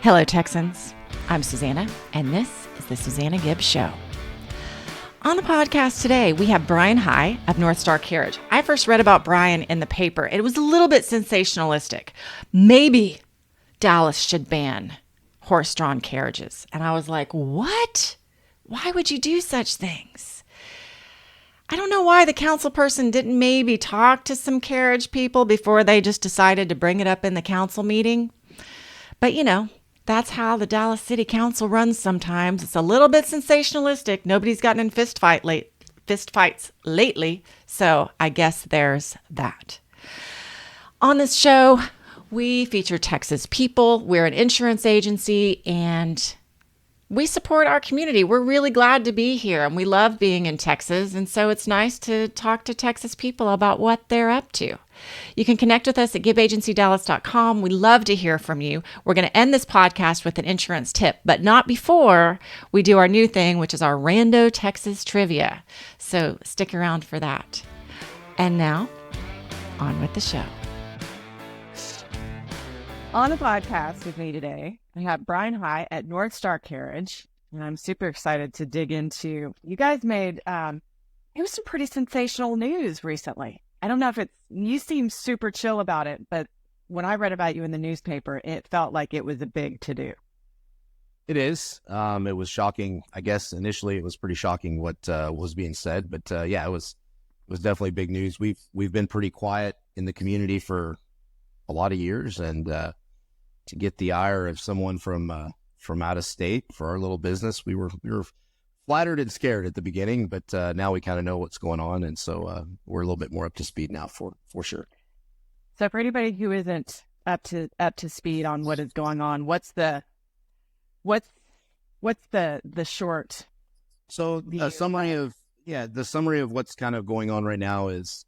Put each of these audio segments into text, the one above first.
Hello, Texans. I'm Susana, and this is the Susana Gibb Show. On the podcast today, we have Brian High of North Star Carriage. I first read about Brian in the paper. It was a little bit sensationalistic. Maybe Dallas should ban horse-drawn carriages. And I was like, what? Why would you do such things? I don't know why the council person didn't maybe talk to some carriage people before they just decided to bring it up in the council meeting. But, you know, that's how the Dallas City Council runs sometimes. It's a little bit sensationalistic. Nobody's gotten in fist fights lately, so I guess there's that. On this show, we feature Texas people. We're an insurance agency, and we support our community. We're really glad to be here, and we love being in Texas, and so it's nice to talk to Texas people about what they're up to. You can connect with us at gibbagencydallas.com. We love to hear from you. We're going to end this podcast with an insurance tip, but not before we do our new thing, which is our Rando Texas Trivia. So stick around for that. And now, on with the show. On the podcast with me today, I have Brian High at North Star Carriage, and I'm super excited to dig into. You guys made it was some pretty sensational news recently. I don't know if you seem super chill about it, but when I read about you in the newspaper, it felt like it was a big to-do. It is. It was shocking. I guess initially it was pretty shocking what was being said, but yeah, it was definitely big news. We've been pretty quiet in the community for a lot of years, and to get the ire of someone from out of state for our little business, we were flattered and scared at the beginning, but now we kind of know what's going on, and so we're a little bit more up to speed now for sure. So for anybody who isn't up to speed on what is going on, what's the short? So the summary of what's kind of going on right now is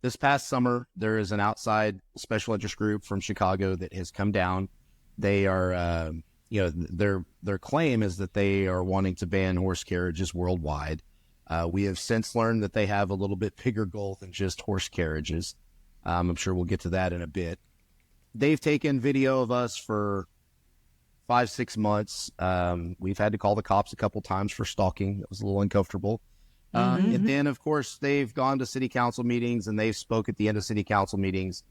this past summer there is an outside special interest group from Chicago that has come down. They are their claim is that they are wanting to ban horse carriages worldwide. We have since learned that they have a little bit bigger goal than just horse carriages. I'm sure we'll get to that in a bit. They've taken video of us for 5-6 months. We've had to call the cops a couple times for stalking. It was a little uncomfortable. And then, of course, they've gone to city council meetings, and they've spoke at the end of city council meetings.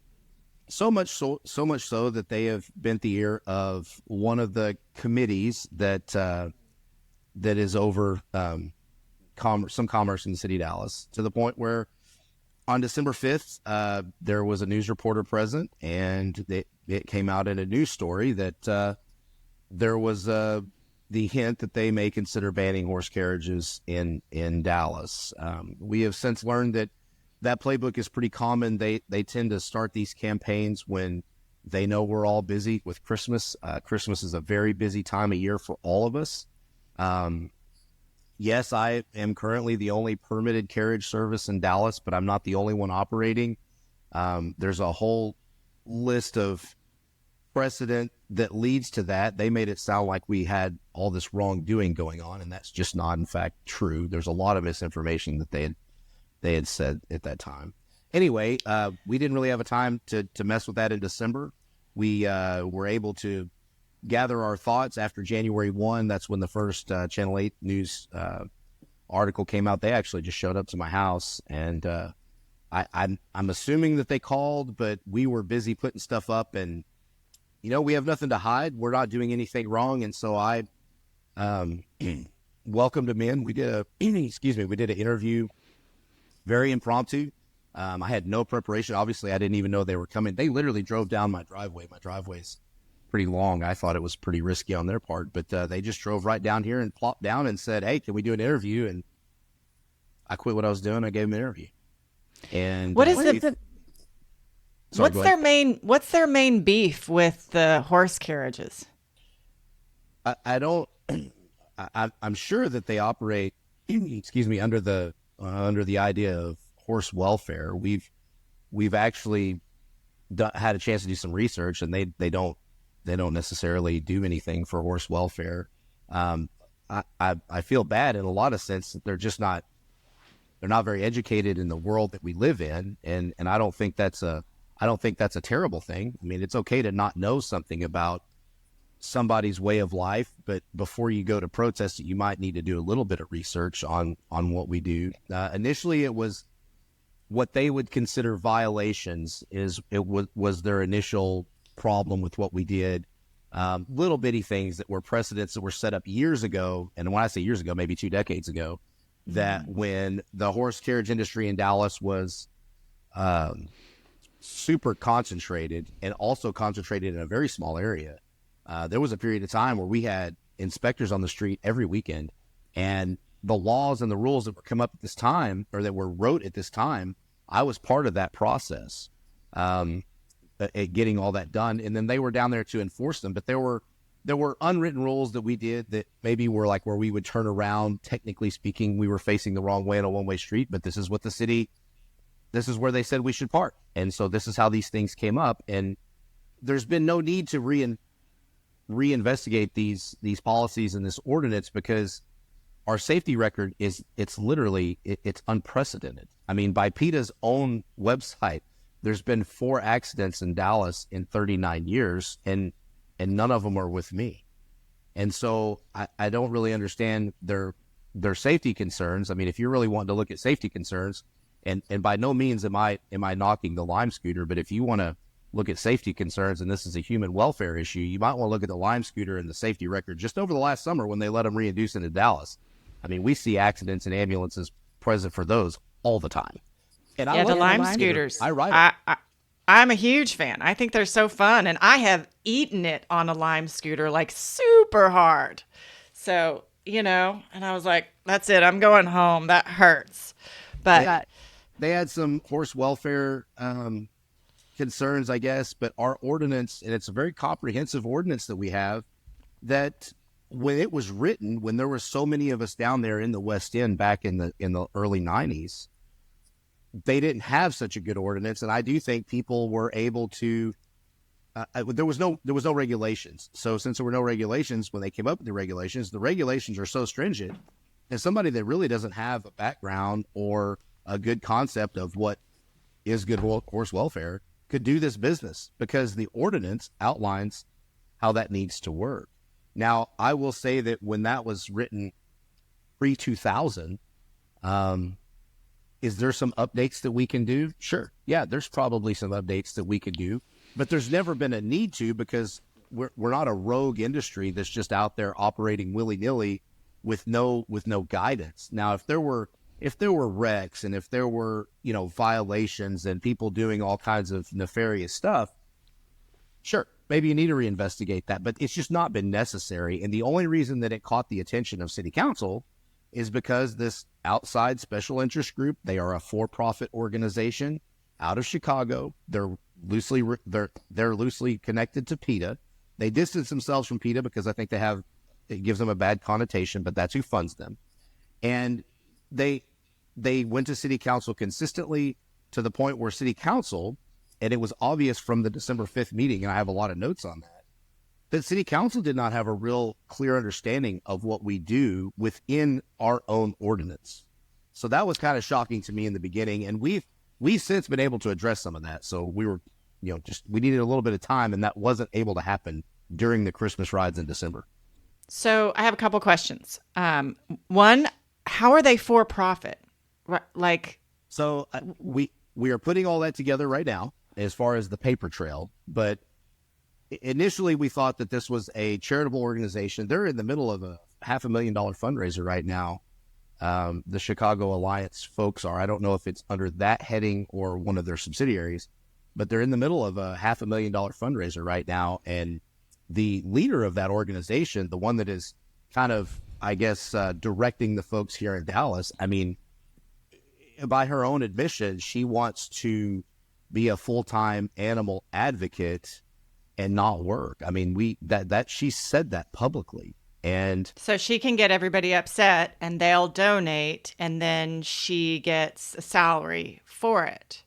So much so that they have bent the ear of one of the committees that is over some commerce in the city of Dallas, to the point where on December 5th, there was a news reporter present, and it came out in a news story that there was the hint that they may consider banning horse carriages in Dallas. We have since learned that playbook is pretty common. They tend to start these campaigns when they know we're all busy with Christmas. Christmas is a very busy time of year for all of us. Yes, I am currently the only permitted carriage service in Dallas, but I'm not the only one operating. There's a whole list of precedent that leads to that. They made it sound like we had all this wrongdoing going on, and that's just not, in fact, true. There's a lot of misinformation that they had said at that time. Anyway, we didn't really have a time to mess with that in December. We were able to gather our thoughts after January 1. That's when the first Channel 8 news article came out. They actually just showed up to my house, and I'm assuming that they called, but we were busy putting stuff up, and we have nothing to hide. We're not doing anything wrong, and so I welcomed them in. We did we did an interview, very impromptu. I had no preparation. Obviously, I didn't even know they were coming. They literally drove down my driveway. My driveway's pretty long. I thought it was pretty risky on their part, but they just drove right down here and plopped down and said, "Hey, can we do an interview?" And I quit what I was doing. I gave them an interview. And what is it? What's their main beef with the horse carriages? I'm sure that they operate, under the idea of horse welfare. We've actually had a chance to do some research, and they don't necessarily do anything for horse welfare. I feel bad in a lot of sense that they're not very educated in the world that we live in, and I don't think that's a terrible thing. I mean, it's okay to not know something about somebody's way of life, but before you go to protest it, you might need to do a little bit of research on what we do. Initially, it was what they would consider violations. Was their initial problem with what we did. Little bitty things that were precedents that were set up years ago, and when I say years ago, maybe 2 decades ago, that when the horse carriage industry in Dallas was super concentrated and also concentrated in a very small area. There was a period of time where we had inspectors on the street every weekend, and the laws and the rules that were come up at this time, or that were wrote at this time, I was part of that process, at getting all that done. And then they were down there to enforce them. But there were unwritten rules that we did that maybe were like where we would turn around. Technically speaking, we were facing the wrong way on a one-way street, but this is what this is where they said we should park. And so this is how these things came up. And there's been no need to reinvestigate these policies and this ordinance, because our safety record it's unprecedented. I mean, by PETA's own website, there's been 4 accidents in Dallas in 39 years, and none of them are with me. And so I don't really understand their safety concerns. I mean, if you're really wanting to look at safety concerns, and by no means am I knocking the Lime scooter, but if you want to look at safety concerns, and this is a human welfare issue, you might want to look at the Lime scooter and the safety record just over the last summer when they let them reintroduce into Dallas. I mean, we see accidents and ambulances present for those all the time. And yeah, the Lime scooters. I ride them. I'm a huge fan. I think they're so fun, and I have eaten it on a Lime scooter like super hard. So, and I was like, that's it. I'm going home. That hurts. But they had some horse welfare concerns, I guess, but our ordinance, and it's a very comprehensive ordinance that we have, that when it was written, when there were so many of us down there in the West End back in the early 90s, they didn't have such a good ordinance. And I do think people were able to, there was no regulations. So since there were no regulations, when they came up with the regulations are so stringent, and somebody that really doesn't have a background or a good concept of what is good horse welfare could do this business, because the ordinance outlines how that needs to work. Now, I will say that when that was written pre-2000, is there some updates that we can do? Sure. Yeah, there's probably some updates that we could do, but there's never been a need to, because we're not a rogue industry that's just out there operating willy-nilly with no guidance. Now, if there were wrecks, and if there were, violations and people doing all kinds of nefarious stuff, sure, maybe you need to reinvestigate that, but it's just not been necessary. And the only reason that it caught the attention of City Council is because this outside special interest group, they are a for-profit organization out of Chicago. They're loosely connected to PETA. They distance themselves from PETA because I think it gives them a bad connotation, but that's who funds them. And they went to City Council consistently, to the point where City Council, and it was obvious from the December 5th meeting, and I have a lot of notes on that City Council did not have a real clear understanding of what we do within our own ordinance. So that was kind of shocking to me in the beginning, and we've since been able to address some of that. So we were, we needed a little bit of time, and that wasn't able to happen during the Christmas rides in December. So I have a couple questions. One, how are they for profit? So we are putting all that together right now as far as the paper trail, but initially we thought that this was a charitable organization. They're in the middle of a $500,000 fundraiser right now. The Chicago Alliance folks are. I don't know if it's under that heading or one of their subsidiaries, but they're in the middle of a $500,000 fundraiser right now. And the leader of that organization, the one that is kind of, I guess, directing the folks here in Dallas, I mean, by her own admission, she wants to be a full-time animal advocate and not work. I mean, she said that publicly. And so she can get everybody upset and they'll donate, and then she gets a salary for it.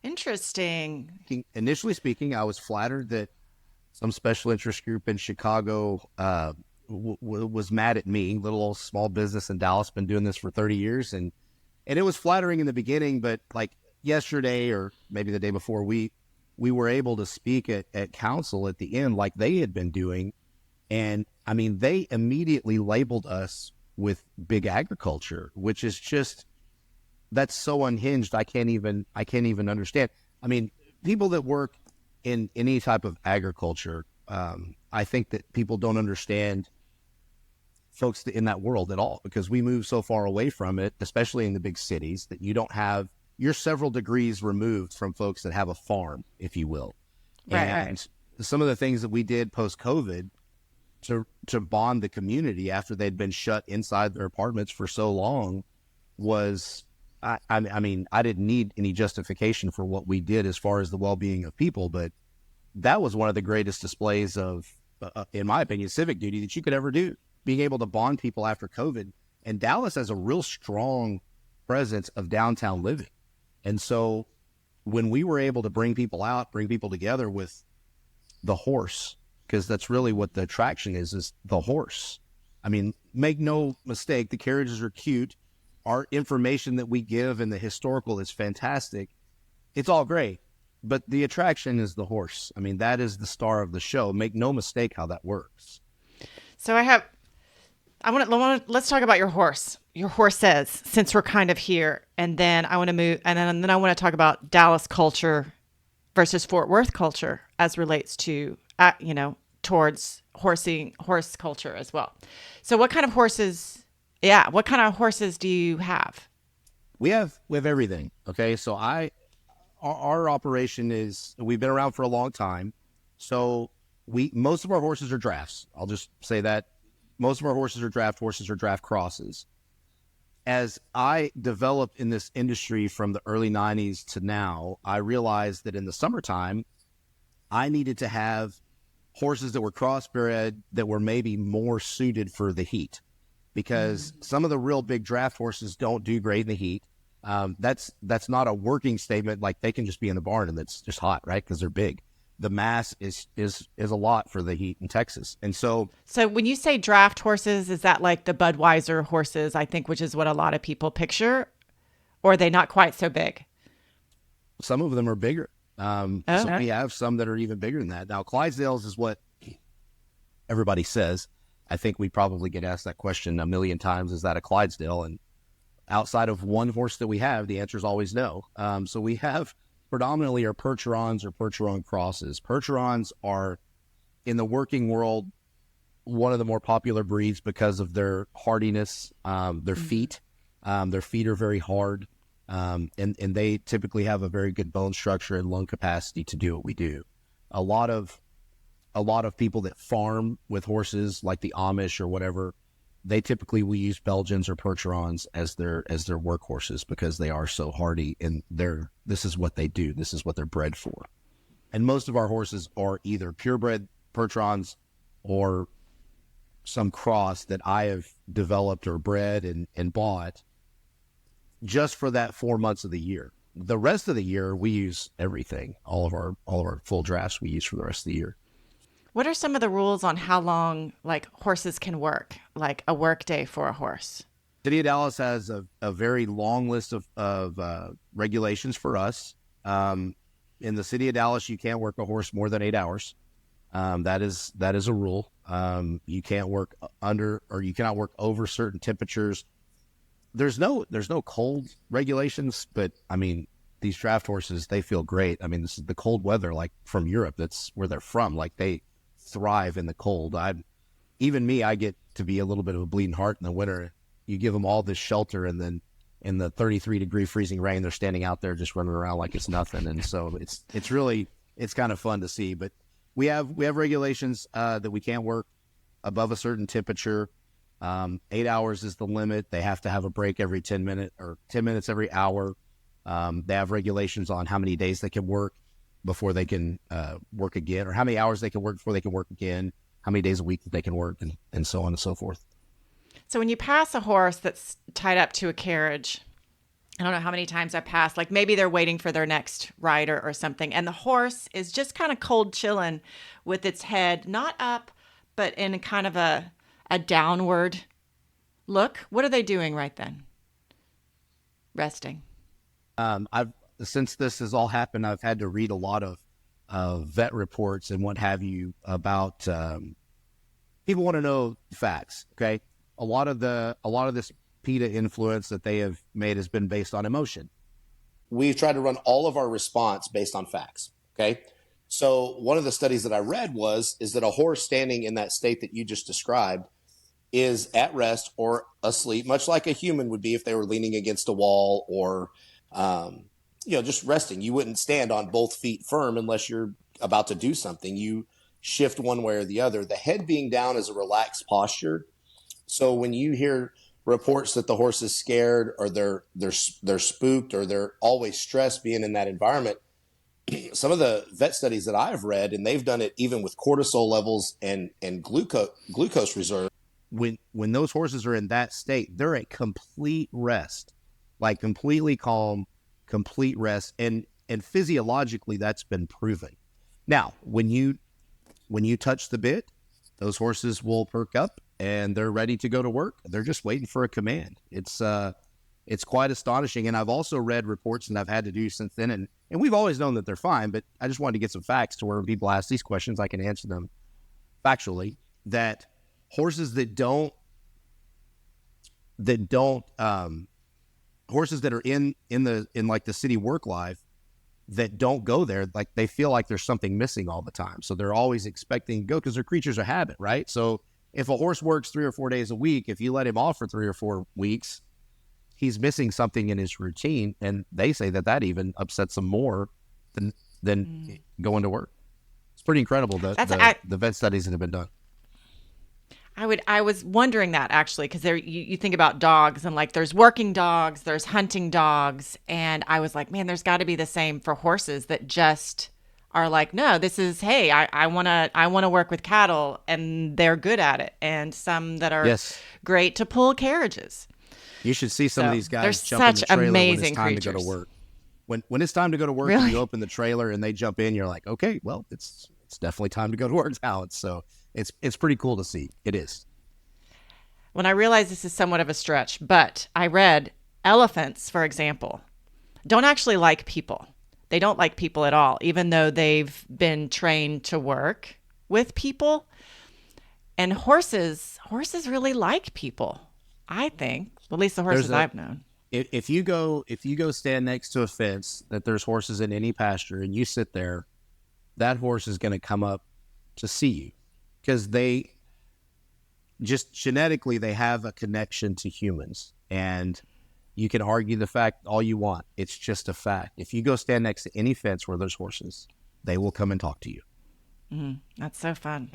Interesting. Initially speaking, I was flattered that some special interest group in Chicago was mad at me. Little old small business in Dallas, been doing this for 30 years. And it was flattering in the beginning, but like yesterday or maybe the day before, we were able to speak at council at the end like they had been doing. And I mean, they immediately labeled us with big agriculture, which is just, that's so unhinged. I can't even understand. I mean, people that work in any type of agriculture, I think that people don't understand folks in that world at all, because we move so far away from it, especially in the big cities, that you're several degrees removed from folks that have a farm, if you will. Right. Some of the things that we did post-COVID to bond the community after they'd been shut inside their apartments for so long was, I mean, I didn't need any justification for what we did as far as the well-being of people, but that was one of the greatest displays of, in my opinion, civic duty that you could ever do, being able to bond people after COVID. And Dallas has a real strong presence of downtown living. And so when we were able to bring people together with the horse, because that's really what the attraction is the horse. I mean, make no mistake, the carriages are cute. Our information that we give and the historical is fantastic. It's all great, but the attraction is the horse. I mean, that is the star of the show. Make no mistake how that works. So let's talk about your horse. Your horses, since we're kind of here, and then I want to move, and then I want to talk about Dallas culture versus Fort Worth culture as relates to, towards horse culture as well. So what kind of horses? Yeah, what kind of horses do you have? We have everything. Okay, so our operation is, we've been around for a long time, so most of our horses are drafts. I'll just say that. Most of our horses are draft crosses. As I developed in this industry from the early 90s to now, I realized that in the summertime, I needed to have horses that were crossbred that were maybe more suited for the heat, because some of the real big draft horses don't do great in the heat. That's not a working statement. Like, they can just be in the barn and it's just hot, right? Because they're big. The mass is a lot for the heat in Texas. And so when you say draft horses, is that like the Budweiser horses, I think, which is what a lot of people picture, or are they not quite so big? Some of them are bigger. So we have some that are even bigger than that. Now, Clydesdales is what everybody says. I think we probably get asked that question a million times. Is that a Clydesdale? And outside of one horse that we have, the answer is always no. So we have predominantly are Percherons or Percheron crosses. Percherons are, in the working world, one of the more popular breeds because of their hardiness, their feet. Their feet are very hard, and they typically have a very good bone structure and lung capacity to do what we do. A lot of people that farm with horses, like the Amish or whatever, they typically will use Belgians or Percherons as their workhorses because they are so hardy, and this is what they do. This is what they're bred for. And most of our horses are either purebred Percherons or some cross that I have developed or bred and bought just for that 4 months of the year. The rest of the year, we use everything. All of our full drafts we use for the rest of the year. What are some of the rules on how long, like, horses can work, like a work day for a horse? City of Dallas has a very long list of regulations for us. In the city of Dallas, you can't work a horse more than 8 hours. That is a rule. You can't work under, or you cannot work over certain temperatures. There's no cold regulations, but I mean, these draft horses, they feel great. I mean, this is the cold weather, like from Europe. That's where they're from. Like, they thrive in the cold. I get to be a little bit of a bleeding heart in the winter. You give them all this shelter, and then in the 33-degree freezing rain, they're standing out there just running around like it's nothing. And so it's kind of fun to see. But we have regulations that we can't work above a certain temperature. 8 hours is the limit. They have to have a break every 10 minutes or 10 minutes every hour. They have regulations on how many days they can work before they can work again, or how many hours they can work before they can work again, how many days a week that they can work, and so on and so forth. So when you pass a horse that's tied up to a carriage, I don't know how many times I passed, like maybe they're waiting for their next rider or something, and the horse is just kind of cold chilling with its head not up, but in kind of a downward look. What are they doing right then? Resting. Since this has all happened, I've had to read a lot of vet reports and what have you about people want to know facts. Okay. A lot of this PETA influence that they have made has been based on emotion. We've tried to run all of our response based on facts. Okay. So one of the studies that I read is that a horse standing in that state that you just described is at rest or asleep, much like a human would be if they were leaning against a wall or, just resting. You wouldn't stand on both feet firm unless you're about to do something. You shift one way or the other. The head being down is a relaxed posture. So when you hear reports that the horse is scared or they're spooked or they're always stressed being in that environment, some of the vet studies that I've read, and they've done it even with cortisol levels and glucose reserve. When those horses are in that state, they're at complete rest, like completely calm, complete rest, and physiologically that's been proven. Now, when you touch the bit, those horses will perk up and they're ready to go to work. They're just waiting for a command. It's quite astonishing. And I've also read reports, and I've had to do since then, and we've always known that they're fine, but I just wanted to get some facts to where when people ask these questions, I can answer them factually, that horses horses that are in like the city work life that don't go there, like they feel like there's something missing all the time. So they're always expecting to go because they're creatures of habit, right? So if a horse works 3 or 4 days a week, if you let him off for 3 or 4 weeks, he's missing something in his routine. And they say that even upsets him more than going to work. It's pretty incredible, the vet studies that have been done. I was wondering that actually, because you think about dogs and like there's working dogs, there's hunting dogs, and I was like, man, there's got to be the same for horses that just are like, no, this is, hey, I wanna work with cattle, and they're good at it, and some that are great to pull carriages. You should see some of these guys jump in the trailer when it's time to go to work. When it's time to go to work, and you open the trailer and they jump in, you're like, okay, well, it's definitely time to go to work now. It's pretty cool to see. It is. When I realize this is somewhat of a stretch, but I read elephants, for example, don't actually like people. They don't like people at all, even though they've been trained to work with people. And horses really like people, I think. At least the horses I've known. If you go stand next to a fence that there's horses in any pasture and you sit there, that horse is going to come up to see you, because they just genetically, they have a connection to humans. And you can argue the fact all you want. It's just a fact. If you go stand next to any fence where there's horses, they will come and talk to you. That's so fun.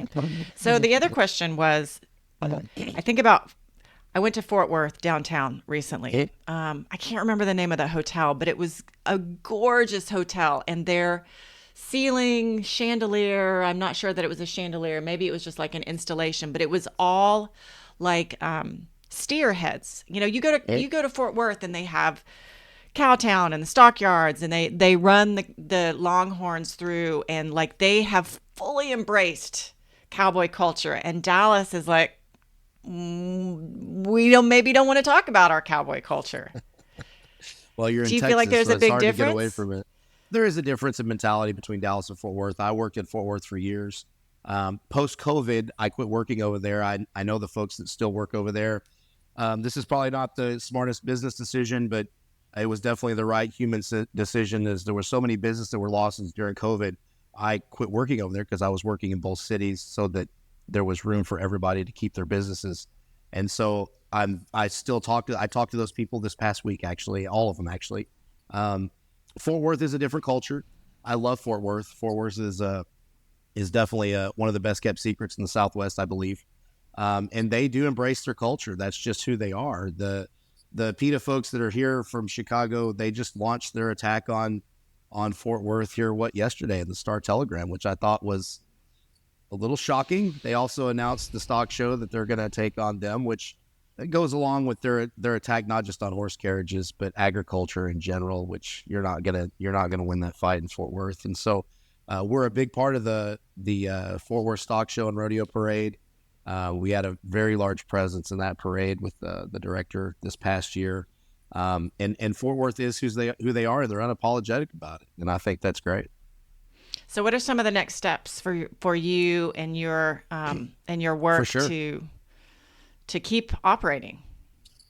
So the other question was, I went to Fort Worth downtown recently. I can't remember the name of the hotel, but it was a gorgeous hotel, and their ceiling chandelier, I'm not sure that it was a chandelier, maybe it was just like an installation, but it was all like steer heads. You go to Fort Worth and they have Cowtown and the stockyards, and they run the Longhorns through, and like they have fully embraced cowboy culture. And Dallas is like, we don't want to talk about our cowboy culture. Well, you're in Do you Texas, feel like there's so a big hard difference? To get away from it. There is a difference in mentality between Dallas and Fort Worth. I worked in Fort Worth for years. Post-COVID, I quit working over there. I know the folks that still work over there. This is probably not the smartest business decision, but it was definitely the right human decision, as there were so many businesses that were lost during COVID. I quit working over there because I was working in both cities so that there was room for everybody to keep their businesses. And so I talked to those people this past week, actually, all of them actually. Fort Worth is a different culture. I love Fort Worth. Fort Worth is definitely one of the best kept secrets in the Southwest, I believe. And they do embrace their culture. That's just who they are. The PETA folks that are here from Chicago, they just launched their attack on Fort Worth here, yesterday in the Star-Telegram, which I thought was a little shocking. They also announced the stock show that they're going to take on them, which goes along with their attack, not just on horse carriages, but agriculture in general, which you're not gonna win that fight in Fort Worth. And so we're a big part of the Fort Worth Stock Show and Rodeo Parade. We had a very large presence in that parade with the director this past year. And Fort Worth is who they are, and they're unapologetic about it. And I think that's great. So what are some of the next steps for you and your work For sure. to keep operating?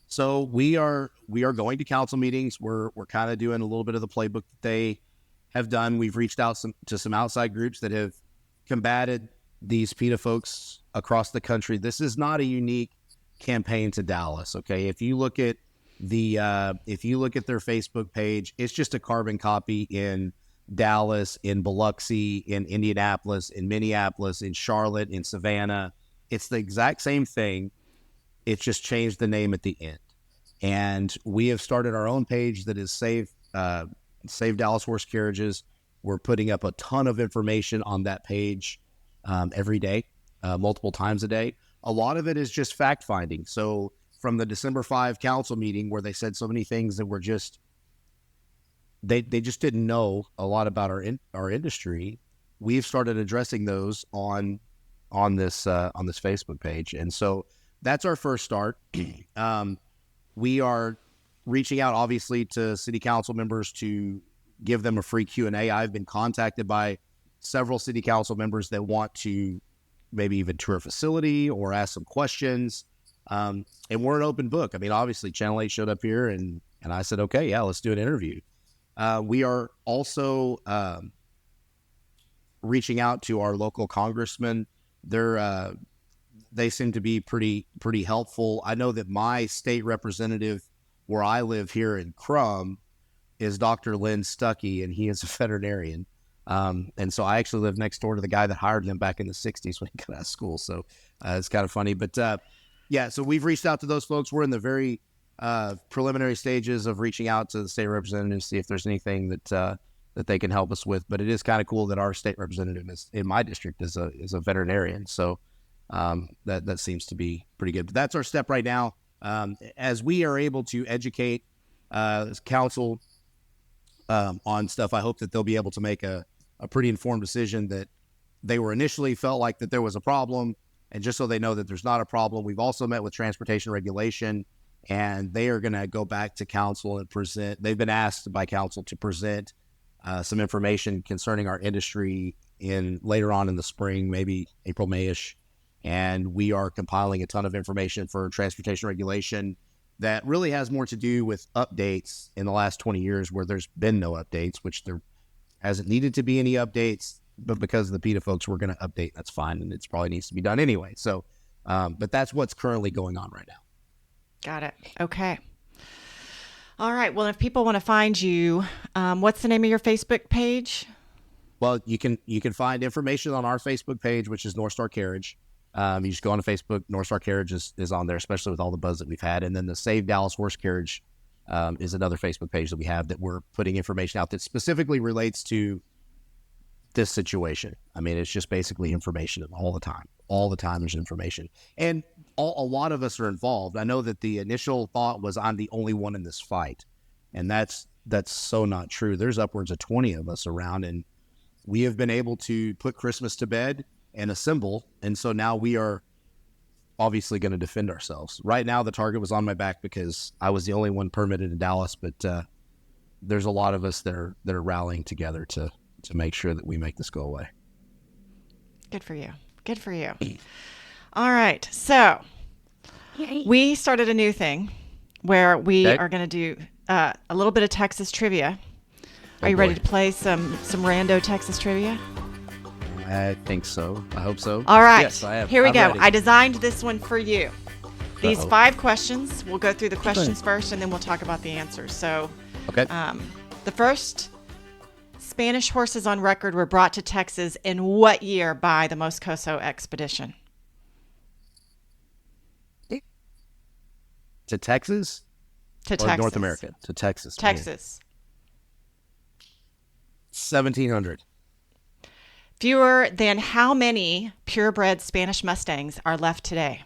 So we are going to council meetings. We're kind of doing a little bit of the playbook that they have done. We've reached out to some outside groups that have combated these PETA folks across the country. This is not a unique campaign to Dallas. Okay, if you look at their Facebook page, it's just a carbon copy in Dallas, in Biloxi, in Indianapolis, in Minneapolis, in Charlotte, in Savannah. It's the exact same thing. It's just changed the name at the end. And we have started our own page that is Save Dallas Horse Carriages. We're putting up a ton of information on that page every day, multiple times a day. A lot of it is just fact finding. So from the December 5 council meeting where they said so many things that were just, they just didn't know a lot about our industry, we've started addressing those on this Facebook page. And so that's our first start. We are reaching out, obviously, to city council members to give them a free Q&A. I've been contacted by several city council members that want to maybe even tour a facility or ask some questions. And we're an open book. I mean, obviously, Channel 8 showed up here, and I said, okay, yeah, let's do an interview. We are also reaching out to our local congressmen. They seem to be pretty helpful. I know that my state representative where I live here in Crum is Dr. Lynn Stuckey, and he is a veterinarian. And so I actually live next door to the guy that hired him back in the 60s when he got out of school. So it's kind of funny. But yeah, so we've reached out to those folks. We're in the very preliminary stages of reaching out to the state representatives, see if there's anything that they can help us with. But it is kind of cool that our state representative in my district is a veterinarian. So that seems to be pretty good. But that's our step right now. As we are able to educate council on stuff, I hope that they'll be able to make a pretty informed decision that they were initially felt like that there was a problem. And just so they know that there's not a problem, we've also met with transportation regulation, and they are going to go back to council and present. They've been asked by council to present some information concerning our industry later on in the spring, maybe April, May-ish. And we are compiling a ton of information for transportation regulation that really has more to do with updates in the last 20 years where there's been no updates, which there hasn't needed to be any updates, but because of the PETA folks, we're going to update. That's fine. And it probably needs to be done anyway. So, but that's what's currently going on right now. Got it. Okay. All right. Well, if people want to find you, what's the name of your Facebook page? Well, you can find information on our Facebook page, which is North Star Carriage. You just go on to Facebook. North Star Carriage is on there, especially with all the buzz that we've had. And then the Save Dallas Horse Carriage is another Facebook page that we have that we're putting information out that specifically relates to this situation. I mean, it's just basically information all the time. All the time there's information. And a lot of us are involved. I know that the initial thought was I'm the only one in this fight. And that's so not true. There's upwards of 20 of us around, and we have been able to put Christmas to bed and assemble. And so now we are obviously going to defend ourselves. Right now, the target was on my back because I was the only one permitted in Dallas, but there's a lot of us that are rallying together to make sure that we make this go away. Good for you. Good for you. All right. So we started a new thing where we are going to do a little bit of Texas trivia. Are you ready to play some rando Texas trivia? I think so. I hope so. All right. Yes, I am. Here we I'm go. ready. I designed this one for you. These 5 questions. We'll go through the questions first, and then we'll talk about the answers. So, okay. The first Spanish horses on record were brought to Texas in what year by the Moscoso expedition? To Texas? To or Texas. North America? To Texas. Texas. 1700. Fewer than how many purebred Spanish Mustangs are left today?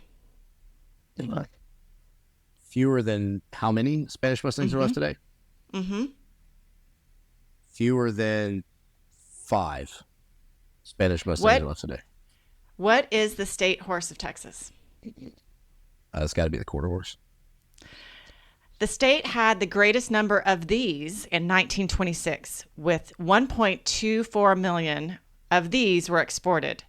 Fewer than how many Spanish Mustangs are left today? Mm-hmm. Fewer than 5 Spanish Mustangs are left today. What is the state horse of Texas? It's got to be the quarter horse. The state had the greatest number of these in 1926 with 1.24 million of these were exported.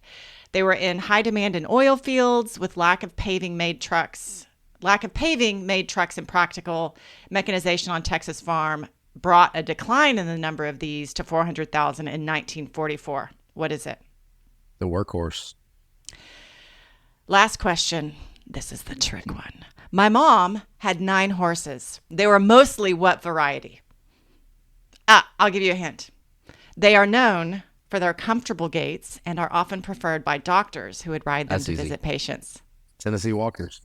They were in high demand in oil fields with lack of paving made trucks impractical. Mechanization on Texas farm brought a decline in the number of these to 400,000 in 1944. What is it? The workhorse. Last question. This is the trick one. My mom had 9 horses. They were mostly what variety? I'll give you a hint. They are known for their comfortable gaits and are often preferred by doctors who would ride them That's to easy. visit patients. Tennessee Walkers.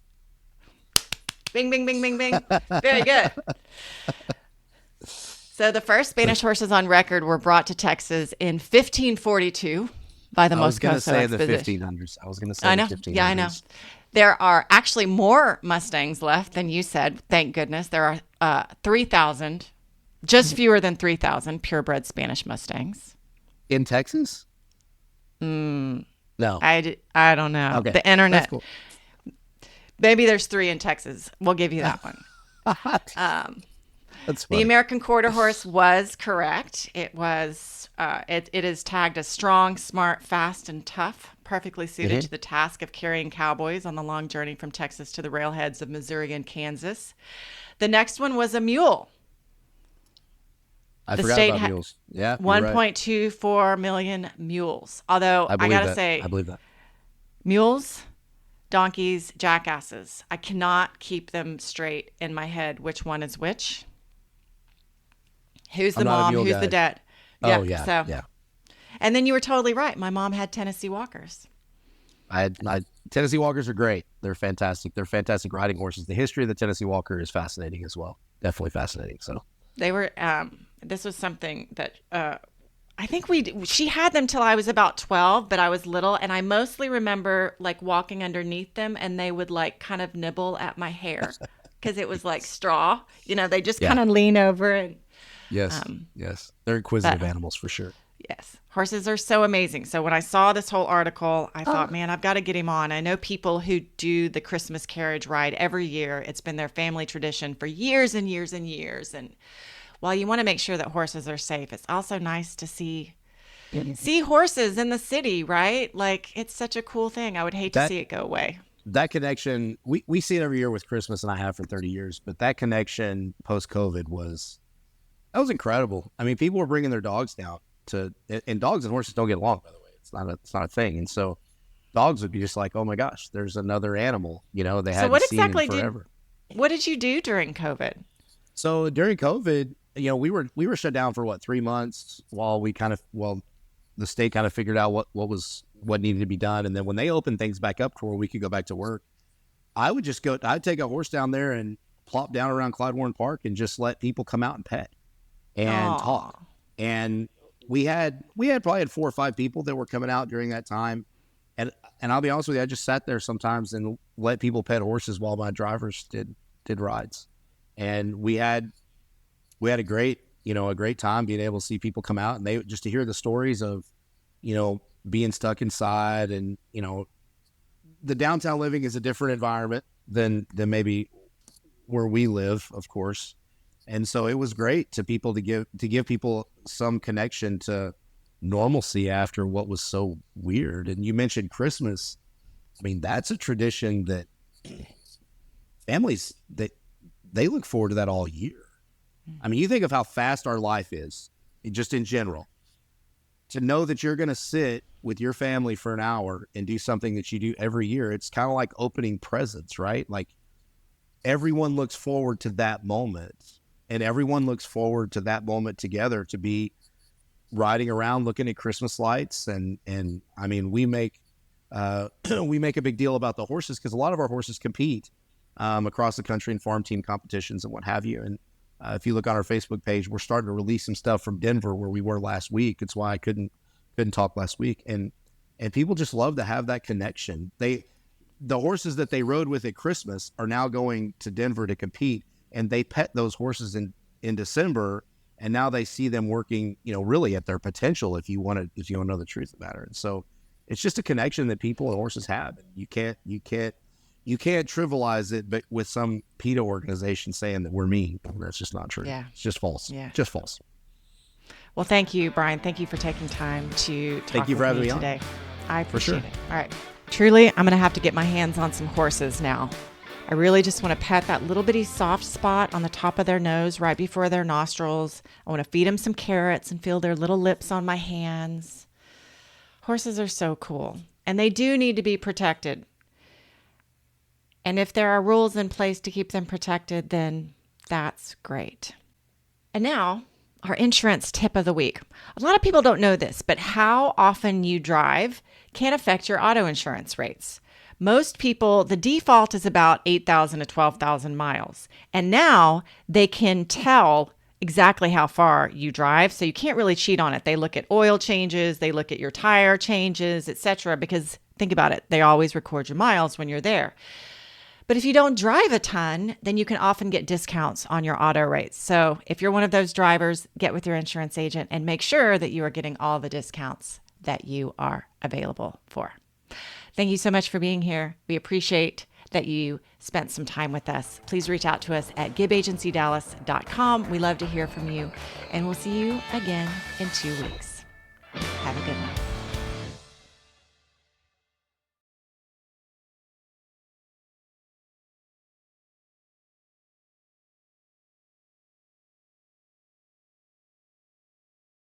Bing, bing, bing, bing, bing. Very good. So the first Spanish horses on record were brought to Texas in 1542 by the Moscoso expedition. I was going to say the 1500s. I was going to say the 1500s. Yeah, I know. There are actually more Mustangs left than you said. Thank goodness. There are 3,000, just fewer than 3,000 purebred Spanish Mustangs. In Texas? No. No. I don't know. Okay. The internet. That's cool. Maybe there's 3 in Texas. We'll give you that one. That's funny. The American Quarter Horse was correct. It was. It is tagged as strong, smart, fast, and tough, perfectly suited to the task of carrying cowboys on the long journey from Texas to the railheads of Missouri and Kansas. The next one was a mule. I The forgot state about mules. Yeah, 1.24 million mules. Although I gotta say, I believe that. mules, donkeys, jackasses. I cannot keep them straight in my head. Which one is which? Who's the I'm not a mom? mule Who's guy. the dad? Oh yeah, So, yeah. And then you were totally right. My mom had Tennessee Walkers. Tennessee Walkers are great. They're fantastic. They're fantastic riding horses. The history of the Tennessee Walker is fascinating as well. Definitely fascinating. So They were. This was something that I think she had them till I was about 12, but I was little, and I mostly remember like walking underneath them, and they would like kind of nibble at my hair because it was like straw. You know, they just kind of lean over and. yes, they're inquisitive animals for sure. Yes. Horses are so amazing. So when I saw this whole article, I thought, man, I've got to get him on. I know people who do the Christmas carriage ride every year. It's been their family tradition for years and years and years. And while you want to make sure that horses are safe, it's also nice to see horses in the city, right? Like, it's such a cool thing. I would hate to see it go away. That connection, we see it every year with Christmas, and I have for 30 years. But that connection post-COVID was incredible. I mean, people were bringing their dogs down and dogs and horses don't get along, by the way. It's not a thing. And so dogs would be just like, oh my gosh, there's another animal. You know, they hadn't seen in forever. What did you do during COVID? So during COVID, you know, we were shut down for 3 months while the state kind of figured out what needed to be done. And then when they opened things back up to where we could go back to work, I'd take a horse down there and plop down around Clyde Warren Park and just let people come out and pet and talk. And we probably had 4 or 5 people that were coming out during that time. And I'll be honest with you, I just sat there sometimes and let people pet horses while my drivers did rides. And we had a great time being able to see people come out, and they just to hear the stories of, you know, being stuck inside. And, you know, the downtown living is a different environment than maybe where we live, of course. And so it was great to give people some connection to normalcy after what was so weird. And you mentioned Christmas. I mean, that's a tradition that families, they look forward to that all year. I mean, you think of how fast our life is, just in general. To know that you're going to sit with your family for an hour and do something that you do every year, it's kind of like opening presents, right? Like, everyone looks forward to that moment, and everyone looks forward to that moment together, to be riding around looking at Christmas lights. And I mean, we make a big deal about the horses because a lot of our horses compete across the country in farm team competitions and what have you. And if you look on our Facebook page, we're starting to release some stuff from Denver where we were last week. It's why I couldn't talk last week. And people just love to have that connection. The horses that they rode with at Christmas are now going to Denver to compete, and they pet those horses in December, and now they see them working, you know, really at their potential, if you want to know the truth about it. And so it's just a connection that people and horses have. You can't trivialize it, but with some PETA organization saying that we're mean. That's just not true. Yeah. It's just false. Yeah. Just false. Well, thank you, Brian. Thank you for taking time to talk Thank you for having me today. I appreciate sure. it. All right. Truly, I'm going to have to get my hands on some horses now. I really just want to pet that little bitty soft spot on the top of their nose right before their nostrils. I want to feed them some carrots and feel their little lips on my hands. Horses are so cool, and they do need to be protected. And if there are rules in place to keep them protected, then that's great. And now, our insurance tip of the week. A lot of people don't know this, but how often you drive can affect your auto insurance rates. Most people, the default is about 8,000 to 12,000 miles. And now they can tell exactly how far you drive, so you can't really cheat on it. They look at oil changes, they look at your tire changes, etc. Because think about it, they always record your miles when you're there. But if you don't drive a ton, then you can often get discounts on your auto rates. So if you're one of those drivers, get with your insurance agent and make sure that you are getting all the discounts that you are available for. Thank you so much for being here. We appreciate that you spent some time with us. Please reach out to us at gibbagencydallas.com. We love to hear from you, and we'll see you again in 2 weeks. Have a good one.